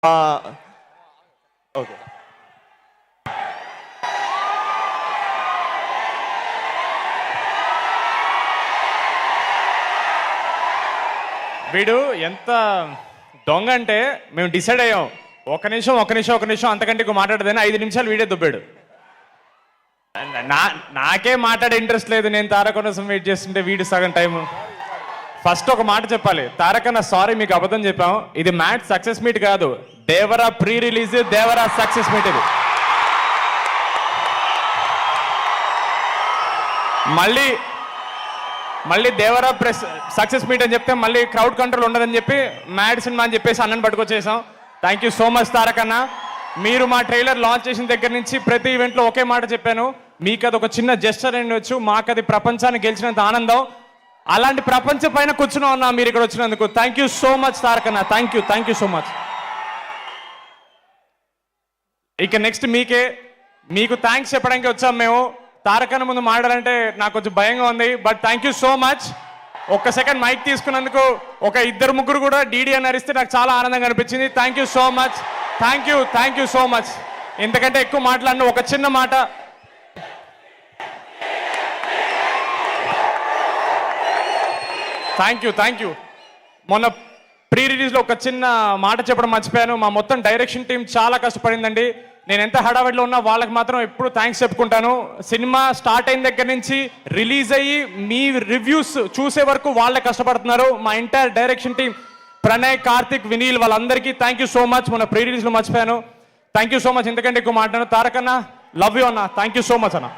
Okay. వీడు ఎంత దొంగ అంటే మేము డిసైడ్ అయ్యాం, ఒక నిమిషం అంతకంటే ఎక్కువ మాట్లాడదని 5 నిమిషాలు వీడే దుబ్బాడు. నాకే మాట్లాడే ఇంట్రెస్ట్ లేదు, నేను తారక కోసం వెయిట్ చేస్తుంటే వీడు సగం టైము. ఫస్ట్ ఒక మాట చెప్పాలి, తారకన్న సారీ మీకు అబద్ధం చెప్పాం, ఇది మ్యాచ్ సక్సెస్ మీట్ కాదు, Devara pre release, Devara success meet. ఇది మళ్ళీ దేవరా ప్రెస్ సక్సెస్ మీట్ అని చెప్తే మళ్ళీ క్రౌడ్ కంట్రోల్ ఉండదని చెప్పి మ్యాడ్ సినిమా అని చెప్పేసి అన్నని పట్టుకొచ్చేసాం. థ్యాంక్ యూ సో మచ్ తారకన్న. మీరు మా ట్రైలర్ లాంచ్ చేసిన దగ్గర నుంచి ప్రతి ఈవెంట్లో ఒకే మాట చెప్పాను, మీకు అది ఒక చిన్న జెస్చర్ ఉండొచ్చు, మాకు అది ప్రపంచాన్ని గెలిచినంత ఆనందం. అలాంటి ప్రపంచం పైన కూర్చున్నాం అన్న మీరు ఇక్కడ వచ్చినందుకు. థ్యాంక్ యూ సో మచ్ తారకన్న, థ్యాంక్ యూ సో మచ్. ఇక నెక్స్ట్ మీకు థ్యాంక్స్ చెప్పడానికి వచ్చాం మేము. తారకన్న ముందు మాట్లాడాలంటే నాకు కొంచెం భయంగా ఉంది, but thank you so much. ఒక్క సెకండ్ మైక్ తీసుకున్నందుకు ఒక 2-3 కూడా డీడీ అని అరిస్తే నాకు చాలా ఆనందంగా అనిపించింది. Thank you so much, thank you so much. ఇంతకంటే ఎక్కువ మాట్లాడిన ఒక చిన్న మాట, థ్యాంక్ యూ. మొన్న ప్రీ రిలీజ్లో ఒక చిన్న మాట చెప్పడం మర్చిపోయాను. మా మొత్తం డైరెక్షన్ టీం చాలా కష్టపడిందండి. నేను ఎంత హడావిడిలో ఉన్నా వాళ్ళకి మాత్రం ఎప్పుడు థ్యాంక్స్ చెప్పుకుంటాను. సినిమా స్టార్ట్ అయిన దగ్గర నుంచి రిలీజ్ అయ్యి మీ రివ్యూస్ చూసే వరకు వాళ్ళే కష్టపడుతున్నారు. మా entire direction team, Pranay, Karthik, Vineel, వాళ్ళందరికీ థ్యాంక్ యూ సో మచ్. మొన్న ప్రీ రిలీజ్లో మర్చిపోయాను. Thank you so much. ఎందుకంటే ఎక్కువ మాట్లాడాను. తారకన్న, లవ్ యూ అన్న, థ్యాంక్ యూ సో మచ్ అన్న.